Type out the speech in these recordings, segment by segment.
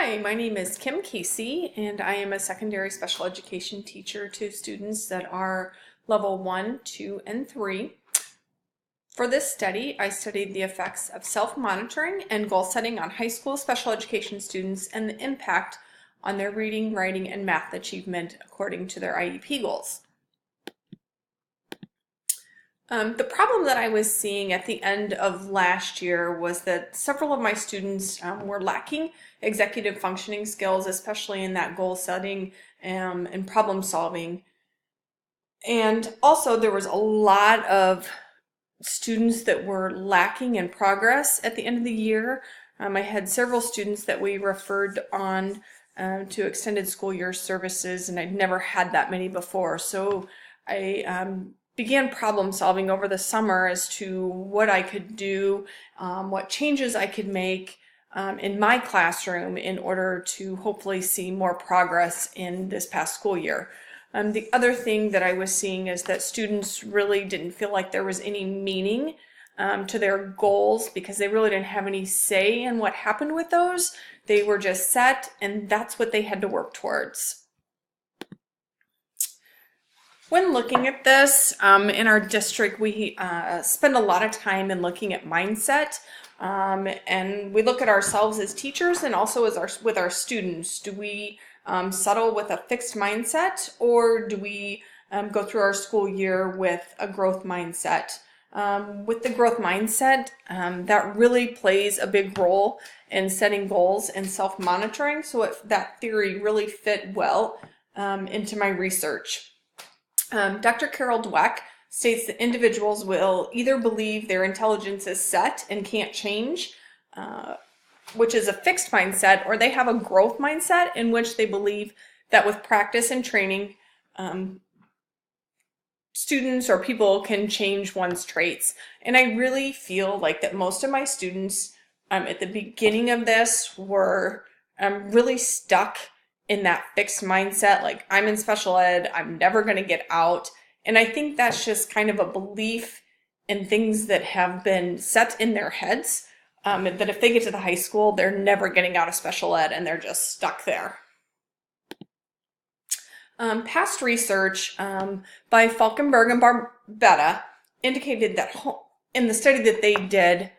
Hi, my name is Kim Casey, and I am a secondary special education teacher to students that are level 1, 2, and 3. For this study, I studied the effects of self-monitoring and goal setting on high school special education students and the impact on their reading, writing, and math achievement according to their IEP goals. The problem that I was seeing at the end of last year was that several of my students were lacking executive functioning skills, especially in that goal setting and problem solving. And also there was a lot of students that were lacking in progress at the end of the year. I had several students that we referred on to extended school year services, and I'd never had that many before. So I began problem solving over the summer as to what I could do, what changes I could make in my classroom in order to hopefully see more progress in this past school year. The other thing that I was seeing is that students really didn't feel like there was any meaning to their goals because they really didn't have any say in what happened with those. They were just set, and that's what they had to work towards. When looking at this, in our district, we spend a lot of time in looking at mindset, and we look at ourselves as teachers and also as with our students. Do we settle with a fixed mindset, or do we go through our school year with a growth mindset? With the growth mindset, that really plays a big role in setting goals and self-monitoring, so that theory really fit well into my research. Dr. Carol Dweck states that individuals will either believe their intelligence is set and can't change, which is a fixed mindset, or they have a growth mindset in which they believe that with practice and training, students or people can change one's traits. And I really feel like that most of my students at the beginning of this were really stuck in that fixed mindset, like I'm in special ed, I'm never going to get out. And I think that's just kind of a belief in things that have been set in their heads, that if they get to the high school, they're never getting out of special ed and they're just stuck there. Past research by Falkenberg and Barbetta indicated that in the study that they did,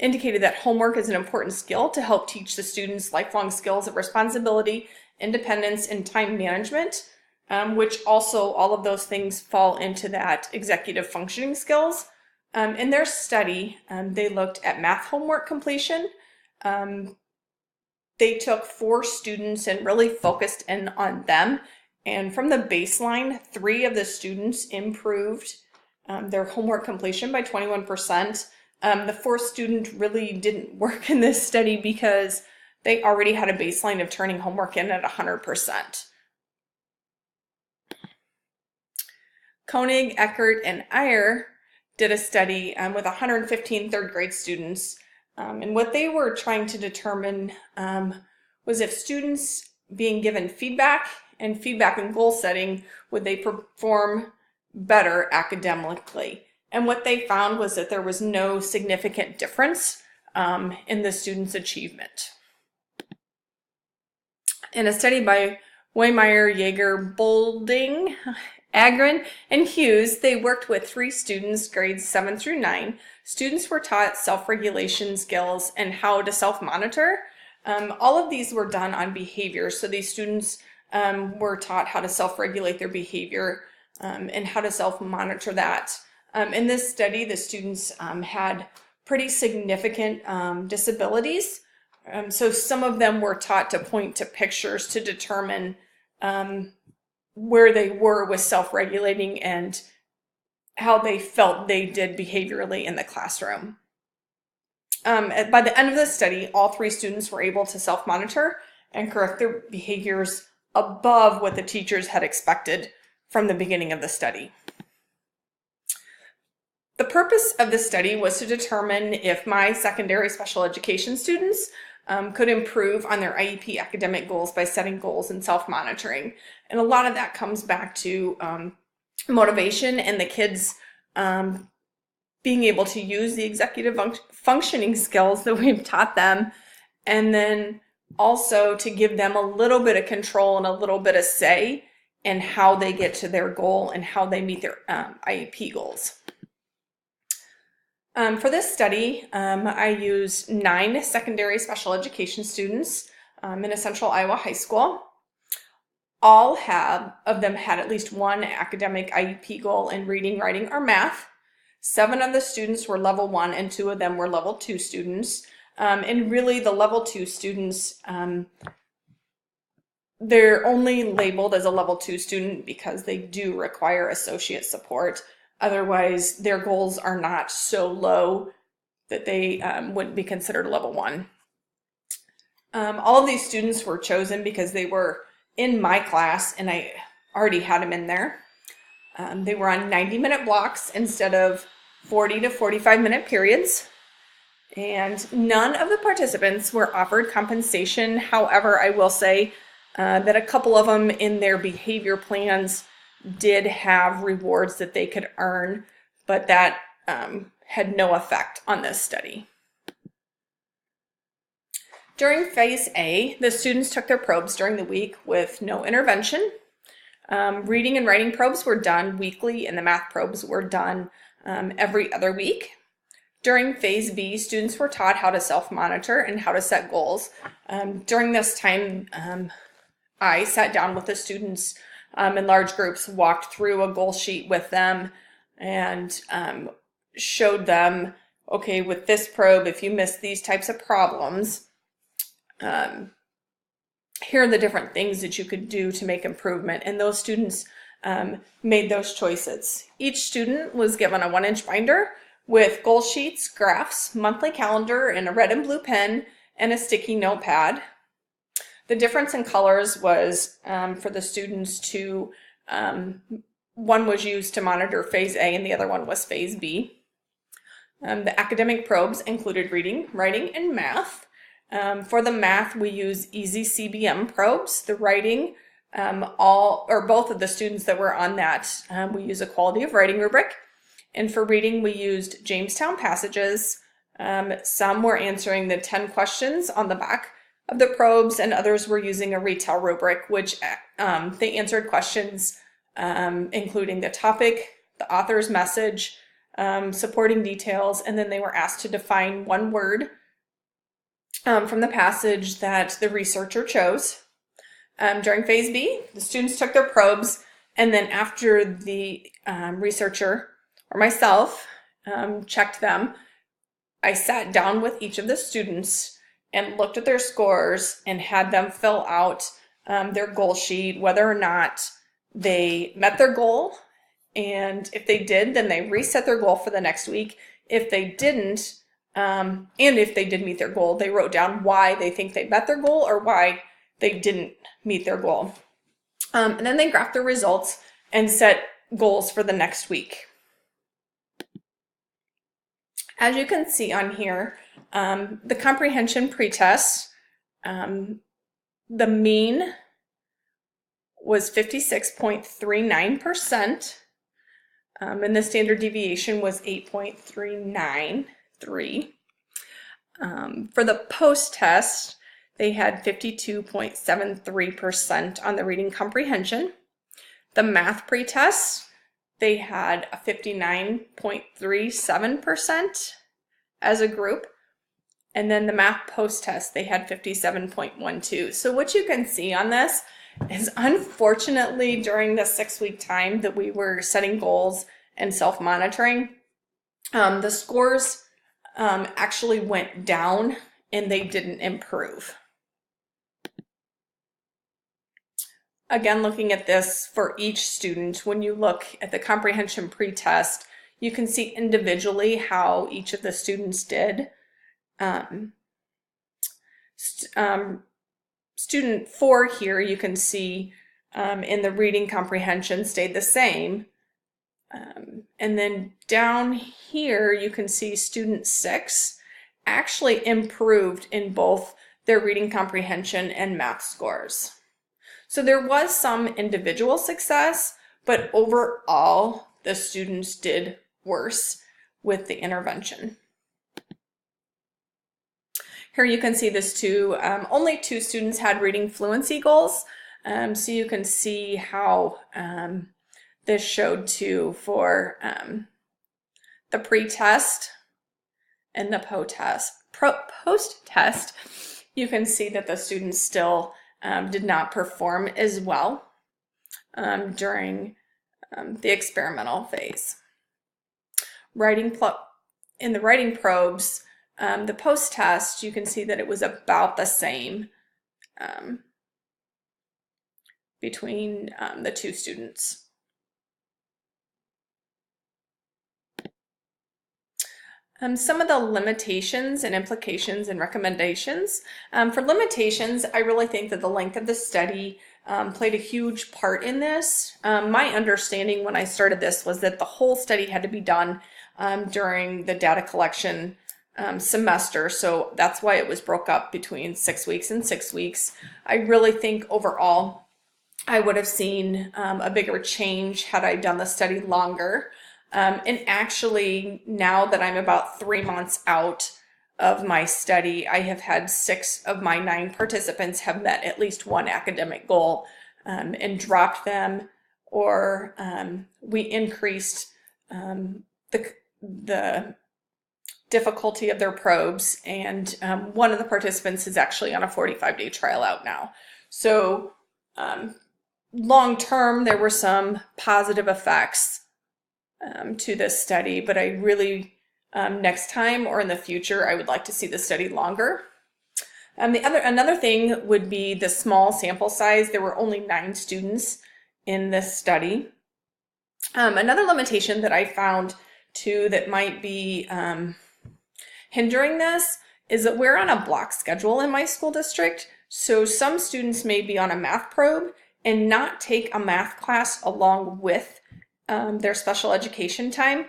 indicated that homework is an important skill to help teach the students lifelong skills of responsibility, independence, and time management, which also all of those things fall into that executive functioning skills. In their study, they looked at math homework completion. They took 4 students and really focused in on them. And from the baseline, 3 of the students improved their homework completion by 21%. The 4th student really didn't work in this study because they already had a baseline of turning homework in at 100%. Koenig, Eckert, and Iyer did a study with 115 third grade students. And what they were trying to determine was if students being given feedback and goal setting, would they perform better academically? And what they found was that there was no significant difference in the students' achievement. In a study by Waymeyer, Yeager, Bolding, Agren, and Hughes, they worked with 3 students, grades 7 through 9. Students were taught self-regulation skills and how to self-monitor. All of these were done on behavior, so these students were taught how to self-regulate their behavior and how to self-monitor that. In this study, the students had pretty significant disabilities. So some of them were taught to point to pictures to determine where they were with self-regulating and how they felt they did behaviorally in the classroom. By the end of the study, all 3 students were able to self-monitor and correct their behaviors above what the teachers had expected from the beginning of the study. The purpose of this study was to determine if my secondary special education students could improve on their IEP academic goals by setting goals and self-monitoring. And a lot of that comes back to motivation and the kids being able to use the executive functioning skills that we've taught them, and then also to give them a little bit of control and a little bit of say in how they get to their goal and how they meet their IEP goals. For this study, I used 9 secondary special education students in a Central Iowa high school. All of them had at least one academic IEP goal in reading, writing, or math. 7 of the students were level 1 and 2 of them were level 2 students. And really the level 2 students, they're only labeled as a level 2 student because they do require associate support. Otherwise, their goals are not so low that they wouldn't be considered level 1. All of these students were chosen because they were in my class and I already had them in there. They were on 90-minute blocks instead of 40 to 45-minute periods. And none of the participants were offered compensation. However, I will say that a couple of them in their behavior plans did have rewards that they could earn, but that had no effect on this study. During phase A, the students took their probes during the week with no intervention. Reading and writing probes were done weekly and the math probes were done every other week. During phase B, students were taught how to self-monitor and how to set goals. During this time, I sat down with the students in large groups, walked through a goal sheet with them, and showed them, okay, with this probe, if you miss these types of problems, here are the different things that you could do to make improvement. And those students made those choices. Each student was given a 1-inch binder with goal sheets, graphs, monthly calendar, and a red and blue pen, and a sticky notepad. The difference in colors was for the students to, one was used to monitor phase A and the other one was phase B. The academic probes included reading, writing, and math. For the math, we use easy CBM probes. The writing, both of the students that were on that, we use a quality of writing rubric. And for reading, we used Jamestown Passages. Some were answering the 10 questions on the back of the probes, and others were using a retail rubric, which they answered questions including the topic, the author's message, supporting details, and then they were asked to define one word from the passage that the researcher chose. During phase B, the students took their probes, and then after the researcher or myself checked them, I sat down with each of the students and looked at their scores and had them fill out their goal sheet, whether or not they met their goal. And if they did, then they reset their goal for the next week. If they didn't, and if they did meet their goal, they wrote down why they think they met their goal or why they didn't meet their goal. And then they graphed their results and set goals for the next week. As you can see on here, the comprehension pretest, the mean was 56.39%, and the standard deviation was 8.393. For the post-test, they had 52.73% on the reading comprehension. The math pretest, they had a 59.37% as a group. And then the math post-test, they had 57.12. So what you can see on this is, unfortunately, during the 6-week time that we were setting goals and self-monitoring, the scores actually went down and they didn't improve. Again, looking at this for each student, when you look at the comprehension pretest, you can see individually how each of the students did. Student 4 here, you can see in the reading comprehension stayed the same. And then down here, you can see student 6 actually improved in both their reading comprehension and math scores. So there was some individual success, but overall, the students did worse with the intervention. Here you can see this too. Only 2 students had reading fluency goals. So you can see how this showed too for the pre-test and the post-test. You can see that the students still did not perform as well during the experimental phase. In the writing probes, the post-test, you can see that it was about the same between the 2 students. Some of the limitations and implications and recommendations. For limitations, I really think that the length of the study played a huge part in this. My understanding when I started this was that the whole study had to be done during the data collection semester, so that's why it was broke up between 6 weeks and 6 weeks. I really think overall I would have seen a bigger change had I done the study longer. And actually, now that I'm about 3 months out of my study, I have had 6 of my 9 participants have met at least one academic goal and dropped them, or we increased the difficulty of their probes, and one of the participants is actually on a 45-day trial out now. So long term, there were some positive effects to this study, but I really, next time or in the future, I would like to see the study longer. Another thing would be the small sample size. There were only 9 students in this study. Another limitation that I found too that might be hindering this is that we're on a block schedule in my school district. So some students may be on a math probe and not take a math class along with their special education time.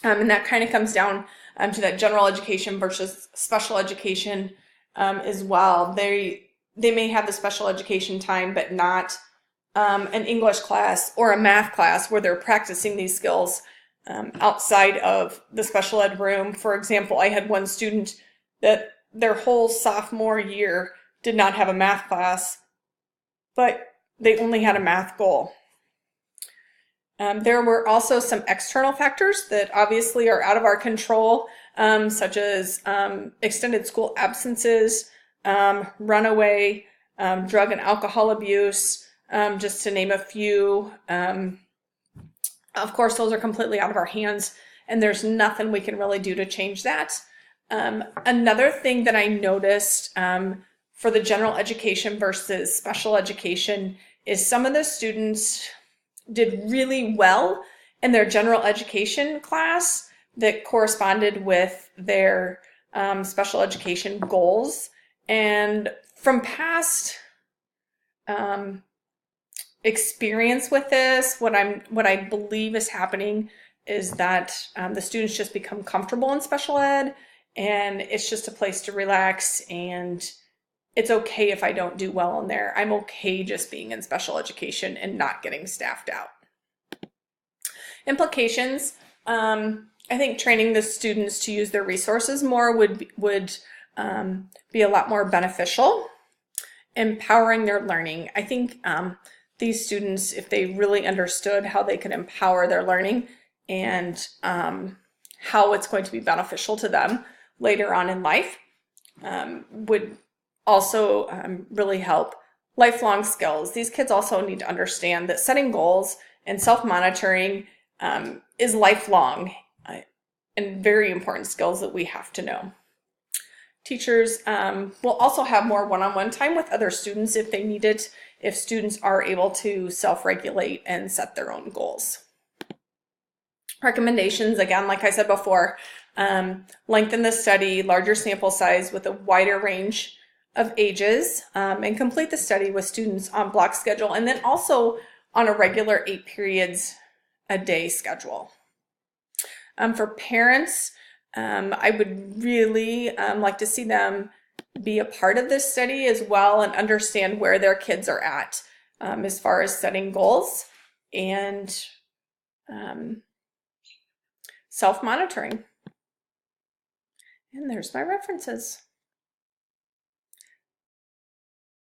And that kind of comes down to that general education versus special education as well. They may have the special education time, but not an English class or a math class where they're practicing these skills outside of the special ed room. For example, I had one student that their whole sophomore year did not have a math class, but they only had a math goal. There were also some external factors that obviously are out of our control, such as extended school absences, runaway, drug and alcohol abuse, just to name a few. Of course, those are completely out of our hands, and there's nothing we can really do to change that. Another thing that I noticed for the general education versus special education is some of the students did really well in their general education class that corresponded with their special education goals. And from past experience with this, what I believe is happening is that the students just become comfortable in special ed, and it's just a place to relax, and it's okay if I don't do well in there. I'm okay just being in special education and not getting staffed out. Implications, I think training the students to use their resources more would be a lot more beneficial. Empowering their learning. I think these students, if they really understood how they could empower their learning and how it's going to be beneficial to them later on in life, would also really help. Lifelong skills. These kids also need to understand that setting goals and self-monitoring is lifelong and very important skills that we have to know. Teachers will also have more one-on-one time with other students if they need it, if students are able to self-regulate and set their own goals. Recommendations, again, like I said before, lengthen the study, larger sample size with a wider range of ages, and complete the study with students on block schedule, and then also on a regular 8 periods a day schedule. For parents, I would really like to see them be a part of this study as well and understand where their kids are at as far as setting goals and self-monitoring. And there's my references.